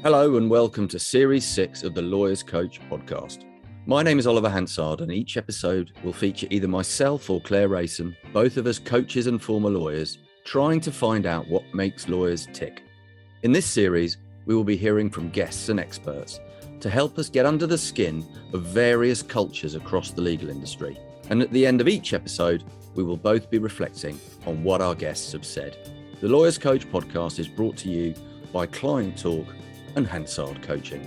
Hello and welcome to Series 6 of the Lawyers Coach podcast. My name is Oliver Hansard and each episode will feature either myself or Claire Rason, both of us coaches and former lawyers, trying to find out what makes lawyers tick. In this series, we will be hearing from guests and experts to help us get under the skin of various cultures across the legal industry. And at the end of each episode, we will both be reflecting on what our guests have said. The Lawyers Coach podcast is brought to you by Client Talk and Hansard Coaching.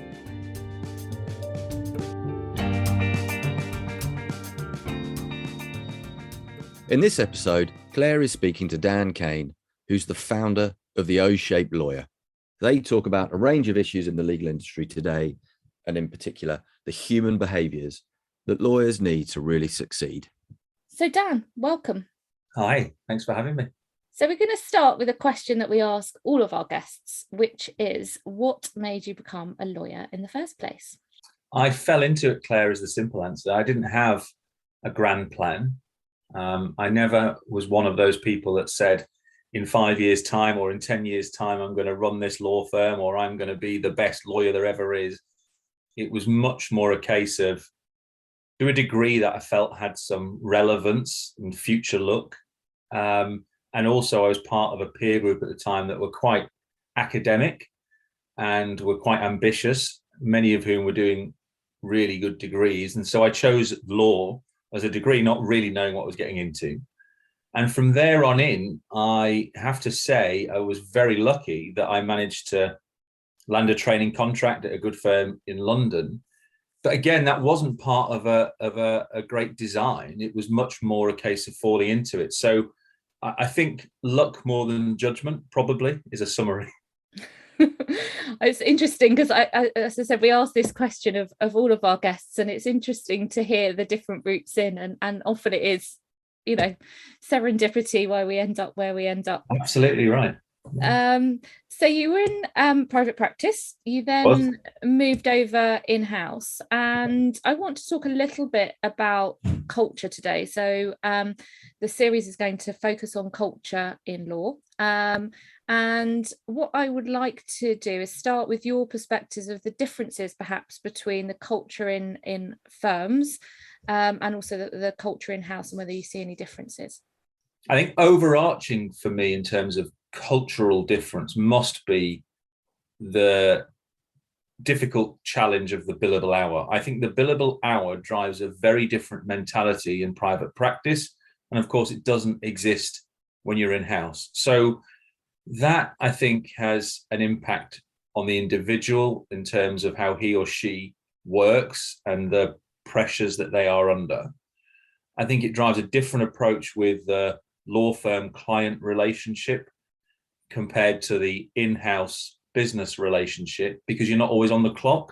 In this episode, Claire is speaking to Dan Kayne, who's the founder of the O-Shaped Lawyer. They talk about a range of issues in the legal industry today, and in particular, the human behaviours that lawyers need to really succeed. So Dan, welcome. Hi, thanks for having me. So we're going to start with a question that we ask all of our guests, which is, what made you become a lawyer in the first place? I fell into it, Claire, is the simple answer. I didn't have a grand plan. I never was one of those people that said, in 5 years' time or in 10 years' time, I'm going to run this law firm or I'm going to be the best lawyer there ever is. It was much more a case of, to a degree that I felt had some relevance and future look. And also I was part of a peer group at the time that were quite academic and were quite ambitious, many of whom were doing really good degrees. And so I chose law as a degree, not really knowing what I was getting into. And from there on in, I have to say, I was very lucky that I managed to land a training contract at a good firm in London. But again, that wasn't part of a great design. It was much more a case of falling into it. So I think luck more than judgment probably is a summary. It's interesting because, as I said, we ask this question of all of our guests, and it's interesting to hear the different routes in, and often it is, serendipity why we end up where we end up. Absolutely right. So you were in private practice, you then moved over in-house, and I want to talk a little bit about culture today. So the series is going to focus on culture in law, and what I would like to do is start with your perspectives of the differences perhaps between the culture in firms and also the culture in-house, and whether you see any differences. I think overarching for me in terms of cultural difference must be the difficult challenge of the billable hour. I think the billable hour drives a very different mentality in private practice. And of course, it doesn't exist when you're in-house. So that, I think, has an impact on the individual in terms of how he or she works and the pressures that they are under. I think it drives a different approach with the law firm client relationship compared to the in-house business relationship, because you're not always on the clock.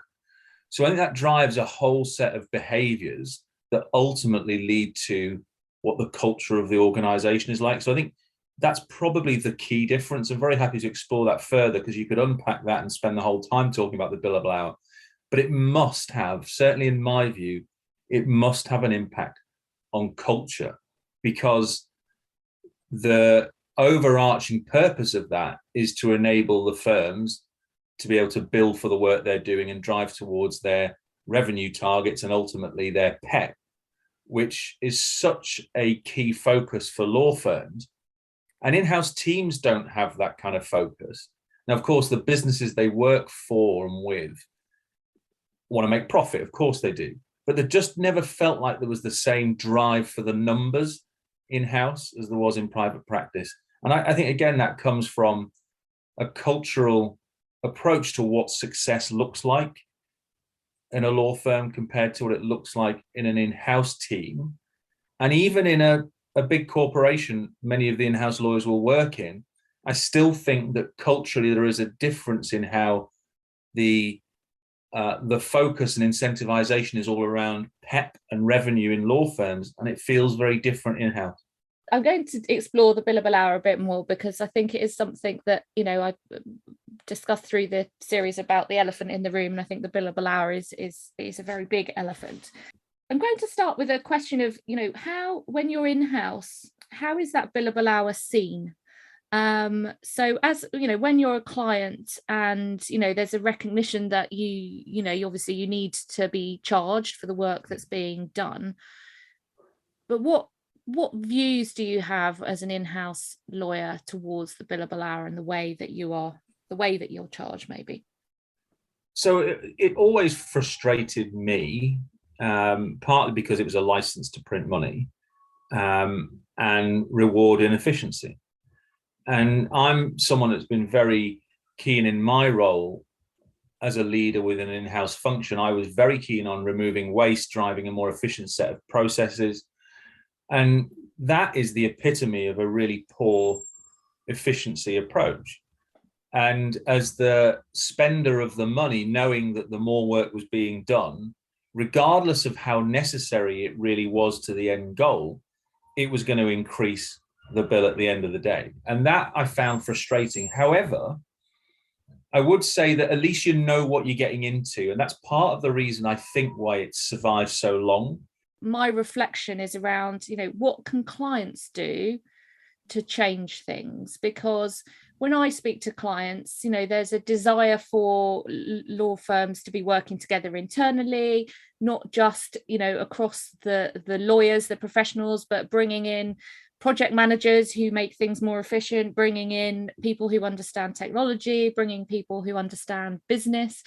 So I think that drives a whole set of behaviors that ultimately lead to what the culture of the organization is like. So I think that's probably the key difference. I'm very happy to explore that further, because you could unpack that and spend the whole time talking about the billable hour. But it must have, certainly in my view, it must have an impact on culture, because the overarching purpose of that is to enable the firms to be able to bill for the work they're doing and drive towards their revenue targets and ultimately their PEP, which is such a key focus for law firms. And in-house teams don't have that kind of focus. Now, of course, the businesses they work for and with want to make profit. Of course they do. But they just never felt like there was the same drive for the numbers in-house as there was in private practice. And I think, again, that comes from a cultural approach to what success looks like in a law firm compared to what it looks like in an in-house team. And even in a big corporation, many of the in-house lawyers will work in, I still think that culturally there is a difference in how the focus and incentivization is all around PEP and revenue in law firms, and it feels very different in-house. I'm going to explore the billable hour a bit more, because I think it is something that, I've discussed through the series about the elephant in the room, and I think the billable hour is a very big elephant. I'm going to start with a question of, how, when you're in-house, how is that billable hour seen? So as you know, when you're a client and there's a recognition that you obviously you need to be charged for the work that's being done, but what views do you have as an in-house lawyer towards the billable hour and the way that you're charged, maybe? So it always frustrated me, partly because it was a license to print money and reward inefficiency. And I'm someone that's been very keen in my role as a leader within an in-house function. I was very keen on removing waste, driving a more efficient set of processes. And that is the epitome of a really poor efficiency approach. And as the spender of the money, knowing that the more work was being done, regardless of how necessary it really was to the end goal, it was going to increase the bill at the end of the day. And that I found frustrating. However, I would say that at least you know what you're getting into. And that's part of the reason I think why it's survived so long. My reflection is around, what can clients do to change things? Because when I speak to clients, there's a desire for law firms to be working together internally, not just, across the lawyers, the professionals, but bringing in project managers who make things more efficient, bringing in people who understand technology, bringing people who understand business.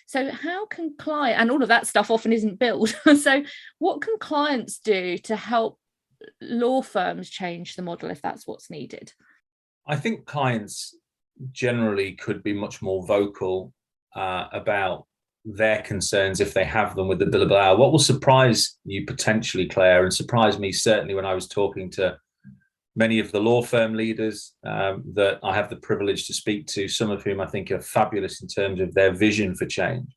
So how can clients, and all of that stuff often isn't billed. So what can clients do to help law firms change the model if that's what's needed? I think clients generally could be much more vocal about their concerns if they have them with the billable hour. What will surprise you potentially, Claire, and surprised me certainly when I was talking to many of the law firm leaders that I have the privilege to speak to, some of whom I think are fabulous in terms of their vision for change.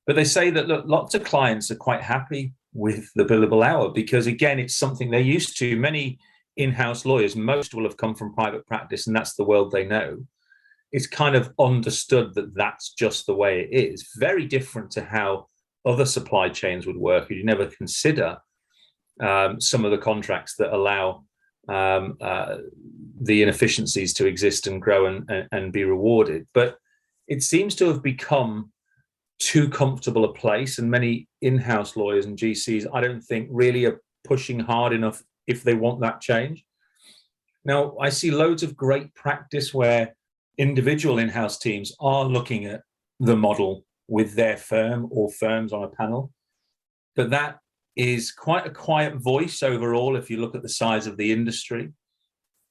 But they say that, look, lots of clients are quite happy with the billable hour because, again, it's something they're used to. Many in-house lawyers, most will have come from private practice, and that's the world they know. It's kind of understood that that's just the way it is. Very different to how other supply chains would work. You never consider some of the contracts that allow the inefficiencies to exist and grow and be rewarded. But it seems to have become too comfortable a place, and many in-house lawyers and GCs, I don't think, really are pushing hard enough if they want that change. Now, I see loads of great practice where individual in-house teams are looking at the model with their firm or firms on a panel, but that is quite a quiet voice overall if you look at the size of the industry.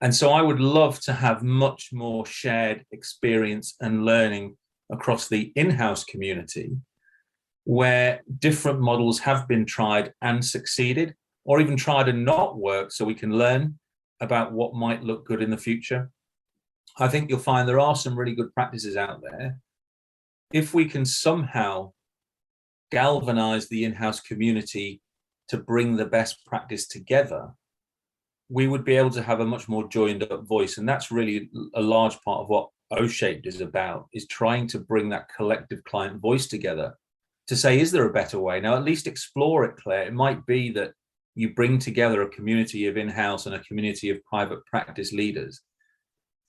And so I would love to have much more shared experience and learning across the in-house community where different models have been tried and succeeded, or even tried and not worked, so we can learn about what might look good in the future. I think you'll find there are some really good practices out there. If we can somehow galvanize the in-house community to bring the best practice together, we would be able to have a much more joined up voice. And that's really a large part of what O-Shaped is about, is trying to bring that collective client voice together to say, is there a better way? Now, at least explore it, Claire. It might be that you bring together a community of in-house and a community of private practice leaders.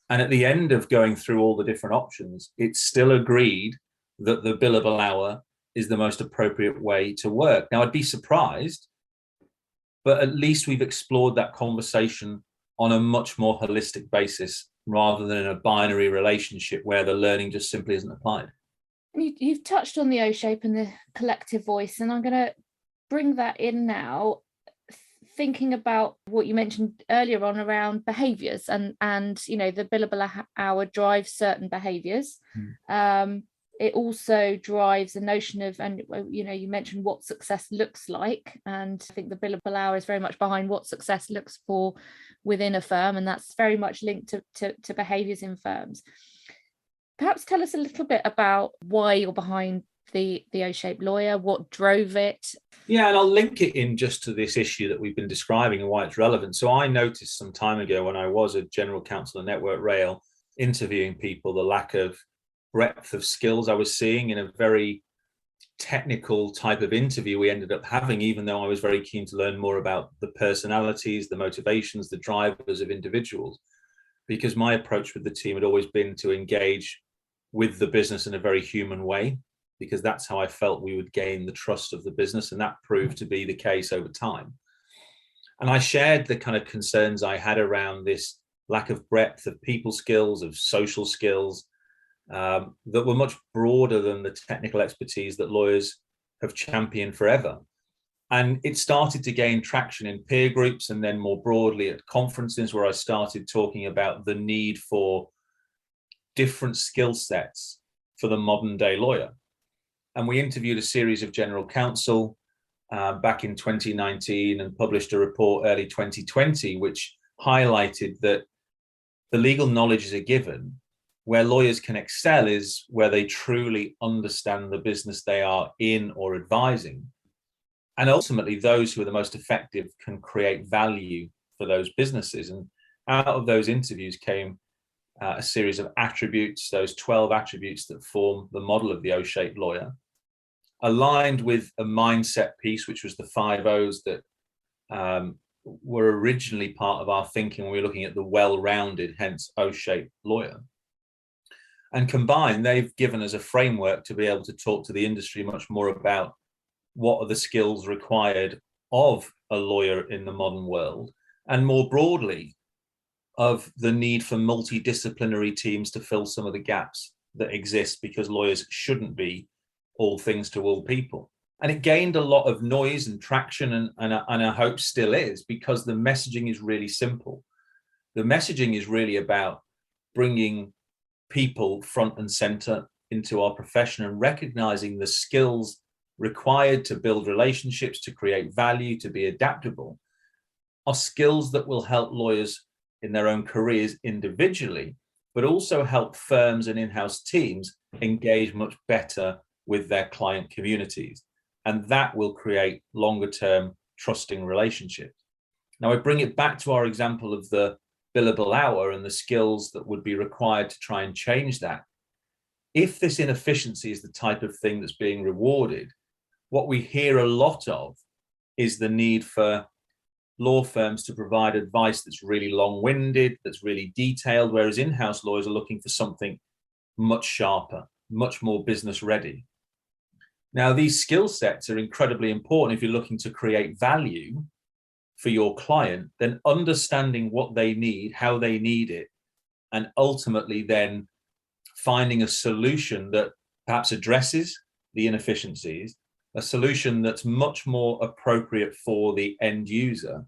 And at the end of going through all the different options, it's still agreed that the billable hour is the most appropriate way to work. Now, I'd be surprised, but at least we've explored that conversation on a much more holistic basis rather than in a binary relationship where the learning just simply isn't applied. You've touched on the O-shape and the collective voice, and I'm going to bring that in now, thinking about what you mentioned earlier on around behaviours and the billable hour drives certain behaviours. It also drives a notion of, and you mentioned what success looks like, and I think the billable hour is very much behind what success looks for within a firm, and that's very much linked to behaviours in firms. Perhaps tell us a little bit about why you're behind the O-Shaped Lawyer, what drove it. Yeah, and I'll link it in just to this issue that we've been describing and why it's relevant. So I noticed some time ago when I was a general counsel at Network Rail interviewing people, the lack of breadth of skills I was seeing in a very technical type of interview we ended up having, even though I was very keen to learn more about the personalities, the motivations, the drivers of individuals. because my approach with the team had always been to engage with the business in a very human way, because that's how I felt we would gain the trust of the business. And that proved to be the case over time. And I shared the kind of concerns I had around this lack of breadth of people skills, of social skills, that were much broader than the technical expertise that lawyers have championed forever. And it started to gain traction in peer groups, and then more broadly at conferences, where I started talking about the need for different skill sets for the modern day lawyer. And we interviewed a series of general counsel back in 2019 and published a report early 2020, which highlighted that the legal knowledge is a given. Where lawyers can excel is where they truly understand the business they are in or advising. And ultimately, those who are the most effective can create value for those businesses. And out of those interviews came a series of attributes, those 12 attributes that form the model of the O-shaped lawyer, aligned with a mindset piece, which was the 5 O's that were originally part of our thinking when we were looking at the well-rounded, hence O-shaped lawyer. And combined, they've given us a framework to be able to talk to the industry much more about what are the skills required of a lawyer in the modern world, and more broadly of the need for multidisciplinary teams to fill some of the gaps that exist, because lawyers shouldn't be all things to all people. And it gained a lot of noise and traction, and I hope still is, because the messaging is really simple. The messaging is really about bringing people front and center into our profession and recognizing the skills required to build relationships, to create value, to be adaptable, are skills that will help lawyers in their own careers individually, but also help firms and in-house teams engage much better with their client communities. And that will create longer-term trusting relationships. Now, I bring it back to our example of the billable hour and the skills that would be required to try and change that. If this inefficiency is the type of thing that's being rewarded, what we hear a lot of is the need for law firms to provide advice that's really long-winded, that's really detailed, whereas in-house lawyers are looking for something much sharper, much more business ready. Now, these skill sets are incredibly important if you're looking to create value for your client. Then understanding what they need, how they need it, and ultimately then finding a solution that perhaps addresses the inefficiencies, a solution that's much more appropriate for the end user.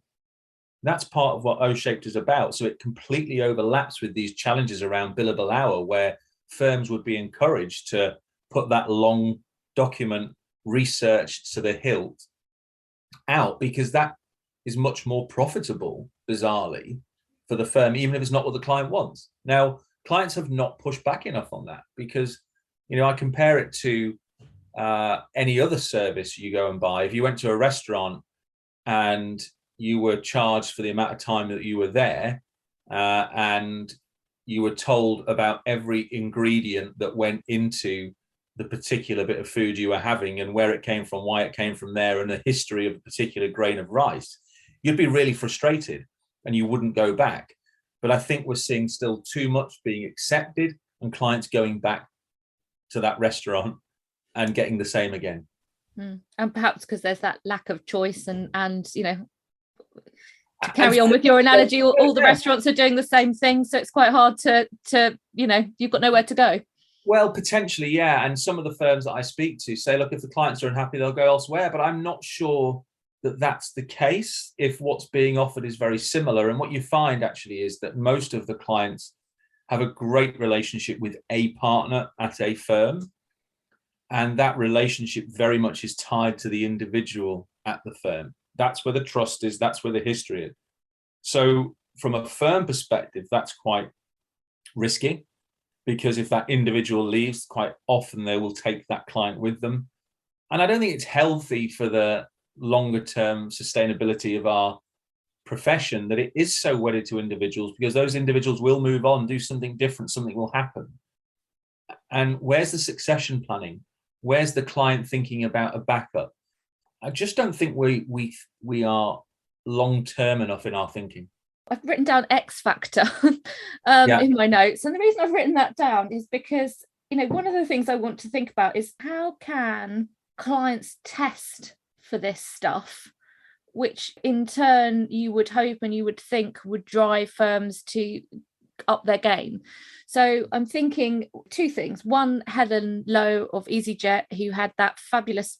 That's part of what O-shaped is about. So it completely overlaps with these challenges around billable hour, where firms would be encouraged to put that long document research to the hilt out, because that is much more profitable, bizarrely, for the firm, even if it's not what the client wants. Now, clients have not pushed back enough on that, because, I compare it to any other service you go and buy. If you went to a restaurant and you were charged for the amount of time that you were there, and you were told about every ingredient that went into the particular bit of food you were having and where it came from, why it came from there, and the history of a particular grain of rice, you'd be really frustrated and you wouldn't go back. But I think we're seeing still too much being accepted and clients going back to that restaurant and getting the same again. And perhaps because there's that lack of choice, and to carry on with your analogy, all the restaurants are doing the same thing, so it's quite hard to you've got nowhere to go. Well, potentially, yeah. And some of the firms that I speak to say, look, if the clients are unhappy, they'll go elsewhere. But I'm not sure that that's the case if what's being offered is very similar. And what you find actually is that most of the clients have a great relationship with a partner at a firm. And that relationship very much is tied to the individual at the firm. That's where the trust is. That's where the history is. So from a firm perspective, that's quite risky, because if that individual leaves, quite often they will take that client with them. And I don't think it's healthy for the longer term sustainability of our profession that it is so wedded to individuals, because those individuals will move on, do something different, something will happen. And where's the succession planning? Where's the client thinking about a backup? I just don't think we are long term enough in our thinking. I've written down X factor in my notes. And the reason I've written that down is because, one of the things I want to think about is how can clients test for this stuff, which in turn you would hope and you would think would drive firms to up their game. So I'm thinking two things. One, Helen Lowe of EasyJet, who had that fabulous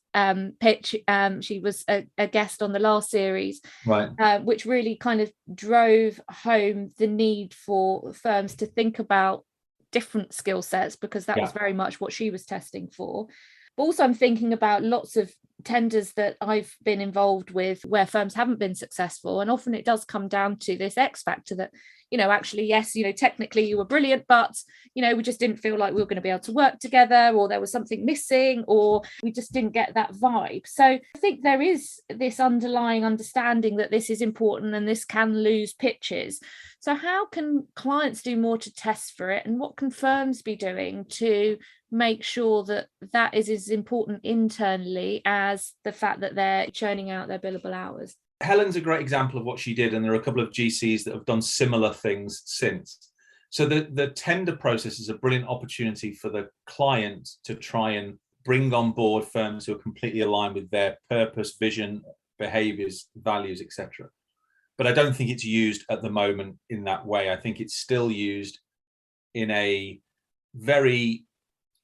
pitch. She was a guest on the last series, right? Which really kind of drove home the need for firms to think about different skill sets, because that was very much what she was testing for. But also I'm thinking about lots of tenders that I've been involved with where firms haven't been successful, and often it does come down to this X factor that actually, yes, technically you were brilliant, but we just didn't feel like we were going to be able to work together, or there was something missing, or we just didn't get that vibe. So I think there is this underlying understanding that this is important and this can lose pitches. So how can clients do more to test for it, and what can firms be doing to make sure that that is as important internally as the fact that they're churning out their billable hours? Helen's a great example of what she did, and there are a couple of GCs that have done similar things since. So the tender process is a brilliant opportunity for the client to try and bring on board firms who are completely aligned with their purpose, vision, behaviours, values, etc. But I don't think it's used at the moment in that way. I think it's still used in a very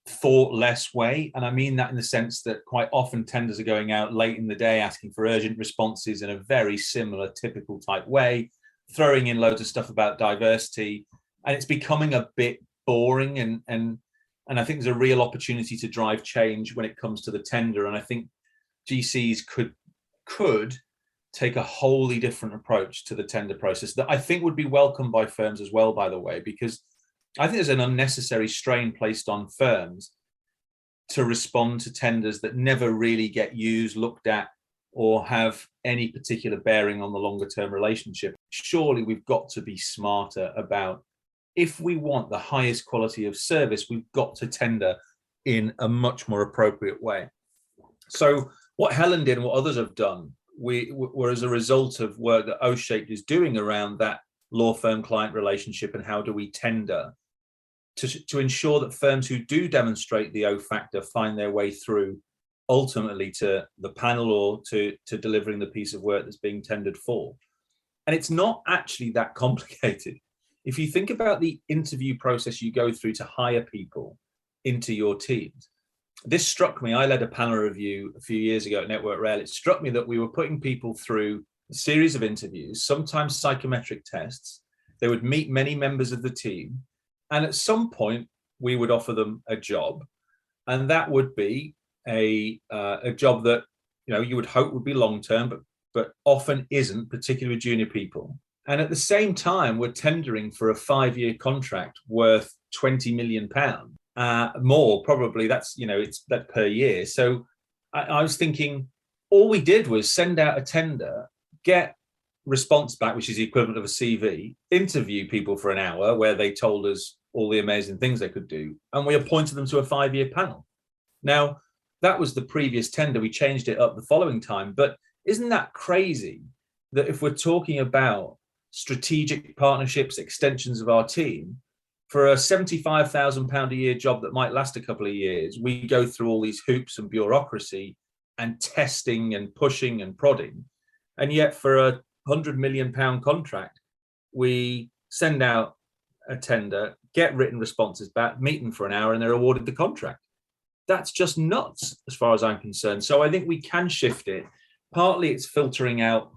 thoughtless way. And I mean that in the sense that quite often tenders are going out late in the day asking for urgent responses in a very similar, typical type way, throwing in loads of stuff about diversity. And it's becoming a bit boring. And I think there's a real opportunity to drive change when it comes to the tender. And I think GCs could take a wholly different approach to the tender process that I think would be welcomed by firms as well, by the way, because I think there's an unnecessary strain placed on firms to respond to tenders that never really get used, looked at, or have any particular bearing on the longer term relationship. Surely we've got to be smarter about, if we want the highest quality of service, we've got to tender in a much more appropriate way. So what Helen did and what others have done, were as a result of work that O-Shaped is doing around that law firm client relationship and how do we tender to ensure that firms who do demonstrate the O factor find their way through ultimately to the panel or to delivering the piece of work that's being tendered for. And it's not actually that complicated. If you think about the interview process you go through to hire people into your teams, this struck me. I led a panel review a few years ago at Network Rail. It struck me that we were putting people through a series of interviews, sometimes psychometric tests. They would meet many members of the team. And at some point, we would offer them a job. And that would be a job that you would hope would be long-term, but often isn't, particularly with junior people. And at the same time, we're tendering for a 5-year contract worth £20 million. More probably, that's it's that per year. So I was thinking, all we did was send out a tender, get response back, which is the equivalent of a CV, interview people for an hour where they told us all the amazing things they could do, and we appointed them to a 5-year panel. Now, that was the previous tender. We changed it up the following time. But isn't that crazy that if we're talking about strategic partnerships, extensions of our team, for a £75,000 a year job that might last a couple of years, we go through all these hoops and bureaucracy and testing and pushing and prodding. And yet for a £100 million contract, we send out a tender, get written responses back, meet them for an hour, and they're awarded the contract. That's just nuts as far as I'm concerned. So I think we can shift it. Partly it's filtering out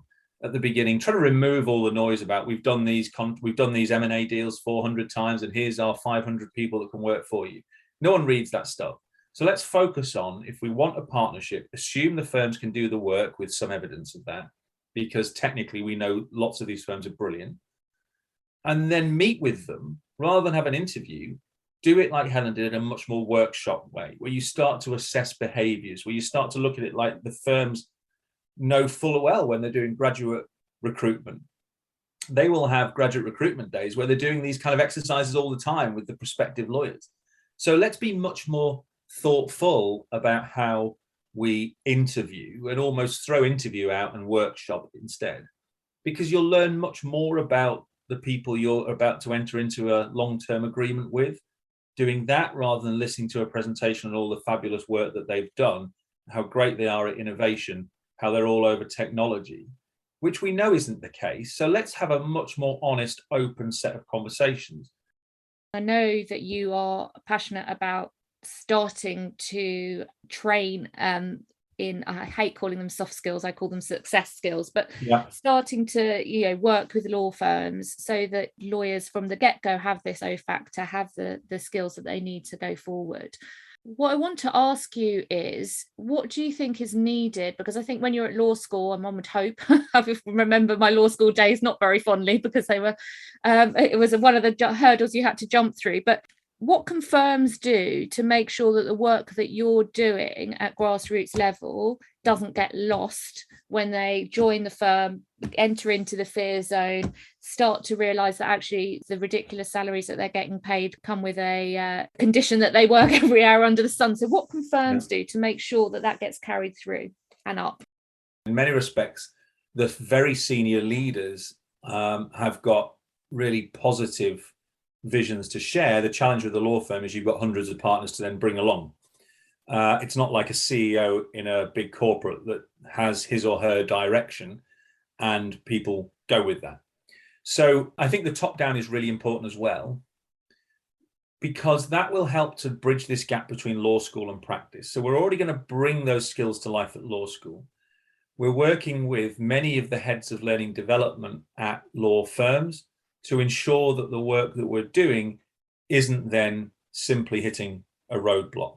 at the beginning, trying to remove all the noise about we've done these M&A deals 400 times and here's our 500 people that can work for you. No one reads that stuff. So let's focus on, if we want a partnership, assume the firms can do the work with some evidence of that, because technically we know lots of these firms are brilliant, and then meet with them rather than have an interview. Do it like Helen did, in a much more workshop way, where you start to assess behaviors, where you start to look at it like the firms know full well when they're doing graduate recruitment. They will have graduate recruitment days where they're doing these kind of exercises all the time with the prospective lawyers. So let's be much more thoughtful about how we interview, and almost throw interview out and workshop instead. because you'll learn much more about the people you're about to enter into a long-term agreement with, doing that rather than listening to a presentation on all the fabulous work that they've done, how great they are at innovation, how they're all over technology, which we know isn't the case. So let's have a much more honest, open set of conversations. I know that you are passionate about starting to train in, I hate calling them soft skills, I call them success skills, but starting to work with law firms so that lawyers from the get-go have this O factor, have the skills that they need to go forward. What I want to ask you is, what do you think is needed? Because I think when you're at law school, and one would hope, I remember my law school days not very fondly because they were, it was one of the hurdles you had to jump through. But what can firms do to make sure that the work that you're doing at grassroots level doesn't get lost when they join the firm, enter into the fear zone, start to realise that actually the ridiculous salaries that they're getting paid come with a condition that they work every hour under the sun? So what can firms do to make sure that that gets carried through and up? In many respects, the very senior leaders have got really positive visions to share. The challenge with the law firm is you've got hundreds of partners to then bring along. It's not like a CEO in a big corporate that has his or her direction and people go with that. So I think the top down is really important as well, because that will help to bridge this gap between law school and practice. So we're already going to bring those skills to life at law school. We're working with many of the heads of learning development at law firms to ensure that the work that we're doing isn't then simply hitting a roadblock.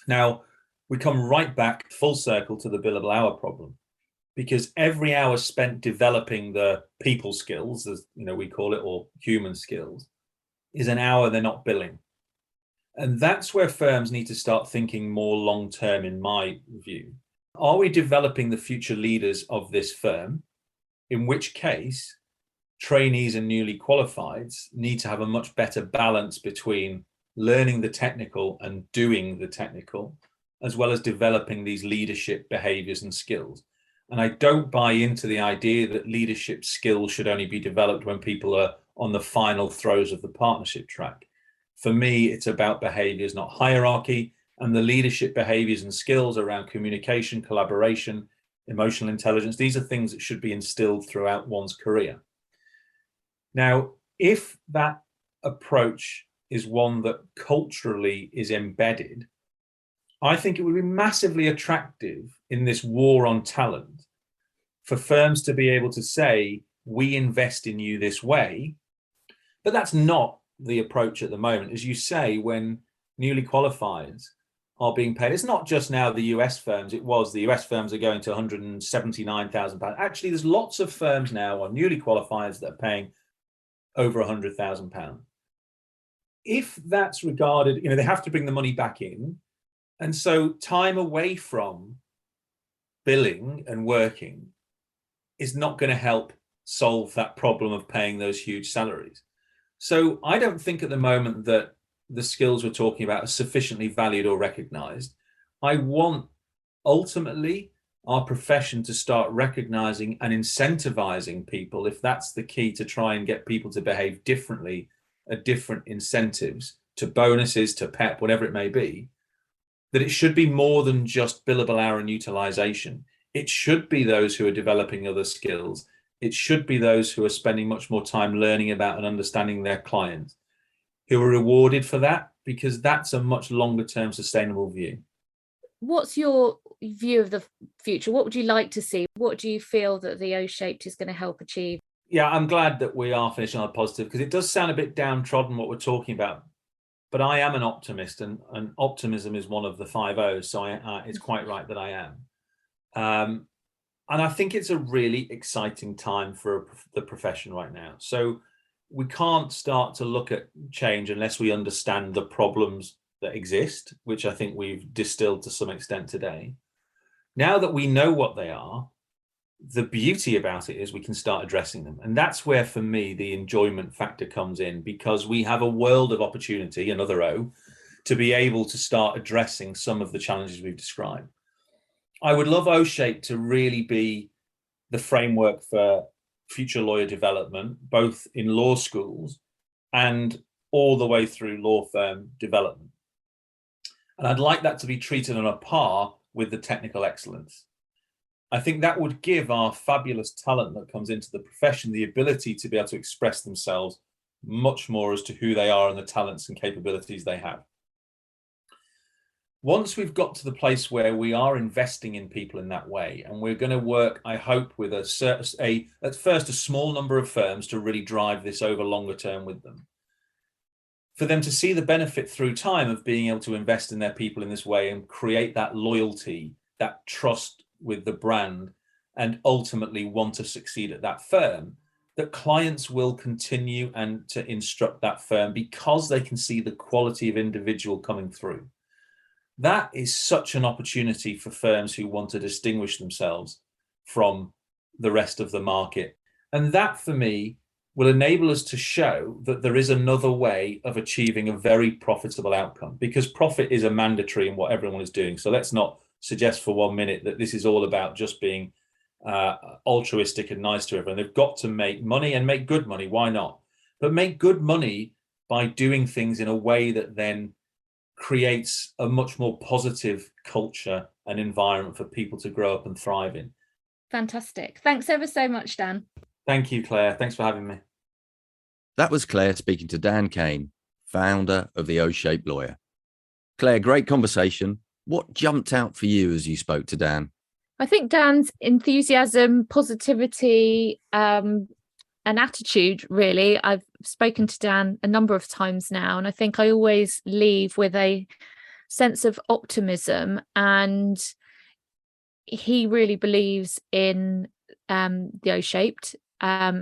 Now, we come right back full circle to the billable hour problem, because every hour spent developing the people skills, as we call it, or human skills, is an hour they're not billing. And that's where firms need to start thinking more long-term, in my view. Are we developing the future leaders of this firm? In which case, trainees and newly qualifieds need to have a much better balance between learning the technical and doing the technical, as well as developing these leadership behaviors and skills. And I don't buy into the idea that leadership skills should only be developed when people are on the final throes of the partnership track. For me, it's about behaviors, not hierarchy, and the leadership behaviors and skills around communication, collaboration, emotional intelligence. These are things that should be instilled throughout one's career. Now, if that approach is one that culturally is embedded, I think it would be massively attractive in this war on talent for firms to be able to say, we invest in you this way. But that's not the approach at the moment. As you say, when newly qualified are being paid, it's not just now the US firms, it was the US firms are going to £179,000. Actually, there's lots of firms now on newly qualified that are paying over £100,000. If that's regarded, they have to bring the money back in. And so time away from billing and working is not going to help solve that problem of paying those huge salaries. So I don't think at the moment that the skills we're talking about are sufficiently valued or recognized. I want ultimately our profession to start recognizing and incentivizing people, if that's the key to try and get people to behave differently at different incentives, to bonuses, to PEP, whatever it may be, that it should be more than just billable hour and utilization. It should be those who are developing other skills. It should be those who are spending much more time learning about and understanding their clients, who are rewarded for that, because that's a much longer term sustainable view. What's your view of the future? What would you like to see? What do you feel that the O-Shaped is going to help achieve? Yeah, I'm glad that we are finishing on a positive, because it does sound a bit downtrodden what we're talking about. But I am an optimist, and optimism is one of the 5 O's. So it's quite right that I am. And I think it's a really exciting time for the profession right now. So we can't start to look at change unless we understand the problems that exist, which I think we've distilled to some extent today. Now that we know what they are, the beauty about it is we can start addressing them. And that's where, for me, the enjoyment factor comes in, because we have a world of opportunity, another O, to be able to start addressing some of the challenges we've described. I would love O-Shaped to really be the framework for future lawyer development, both in law schools and all the way through law firm development. And I'd like that to be treated on a par with the technical excellence. I think that would give our fabulous talent that comes into the profession the ability to be able to express themselves much more as to who they are and the talents and capabilities they have. Once we've got to the place where we are investing in people in that way, and we're going to work, I hope, with at first a small number of firms to really drive this over longer term with them, for them to see the benefit through time of being able to invest in their people in this way and create that loyalty, that trust with the brand, and ultimately want to succeed at that firm, that clients will continue and to instruct that firm because they can see the quality of individual coming through. That is such an opportunity for firms who want to distinguish themselves from the rest of the market. And that, for me, will enable us to show that there is another way of achieving a very profitable outcome, because profit is a mandatory in what everyone is doing. So let's not suggest for 1 minute that this is all about just being altruistic and nice to everyone. They've got to make money and make good money. Why not? But make good money by doing things in a way that then creates a much more positive culture and environment for people to grow up and thrive in. Fantastic. Thanks ever so much, Dan. Thank you, Claire. Thanks for having me. That was Claire speaking to Dan Kayne, founder of the O-Shaped Lawyer. Claire, great conversation. What jumped out for you as you spoke to Dan? I think Dan's enthusiasm, positivity, and attitude, really. I've spoken to Dan a number of times now, and I think I always leave with a sense of optimism, and he really believes in the O-Shaped.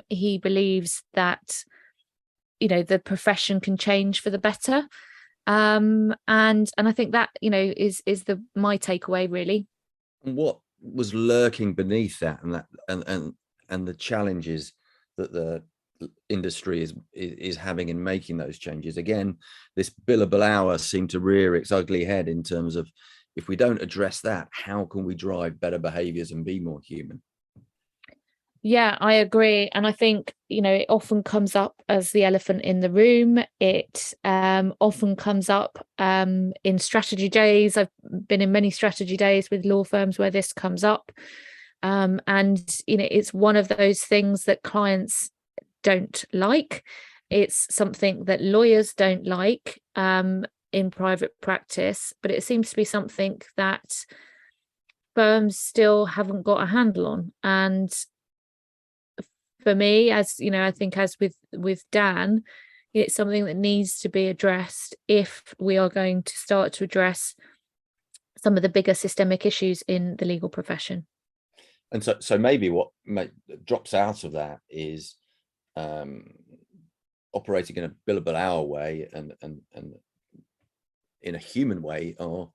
He believes that, the profession can change for the better. And I think that, is my takeaway, really. And what was lurking beneath that, and the challenges that the industry is having in making those changes? Again, this billable hour seemed to rear its ugly head in terms of, if we don't address that, how can we drive better behaviors and be more human? Yeah, I agree. And I think, it often comes up as the elephant in the room. It often comes up in strategy days. I've been in many strategy days with law firms where this comes up. And, it's one of those things that clients don't like. It's something that lawyers don't like in private practice, but it seems to be something that firms still haven't got a handle on. And for me, as I think as with Dan, it's something that needs to be addressed if we are going to start to address some of the bigger systemic issues in the legal profession. And so maybe what drops out of that is operating in a billable hour way and in a human way are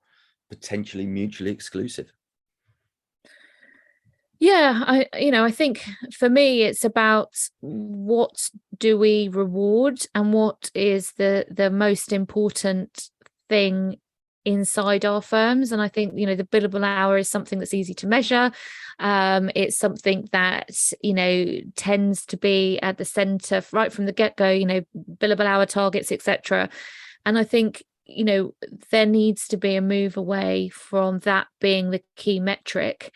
potentially mutually exclusive. Yeah, I think for me it's about what do we reward and what is the most important thing inside our firms. And I think, the billable hour is something that's easy to measure. It's something that, tends to be at the center right from the get-go, billable hour targets, etc. And I think, there needs to be a move away from that being the key metric.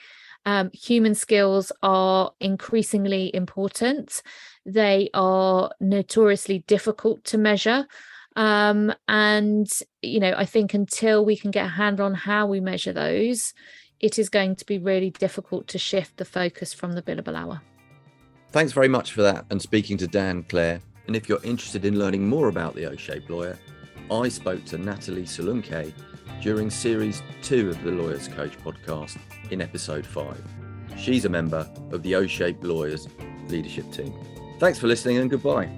Human skills are increasingly important. They are notoriously difficult to measure. And, I think until we can get a handle on how we measure those, it is going to be really difficult to shift the focus from the billable hour. Thanks very much for that and speaking to Dan, Claire. And if you're interested in learning more about the O-Shaped Lawyer, I spoke to Natalie Salunke during Series 2 of the Lawyers Coach podcast in episode 5. She's a member of the O-Shaped Lawyers leadership team. Thanks for listening and goodbye.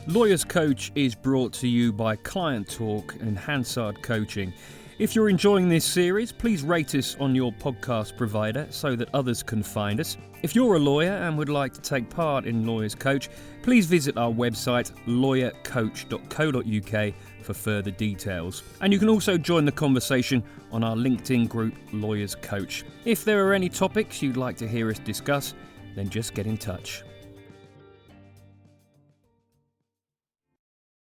Lawyers Coach is brought to you by Client Talk and Hansard Coaching. If you're enjoying this series, please rate us on your podcast provider so that others can find us. If you're a lawyer and would like to take part in Lawyers Coach, please visit our website lawyercoach.co.uk for further details. And you can also join the conversation on our LinkedIn group Lawyers Coach. If there are any topics you'd like to hear us discuss, then just get in touch.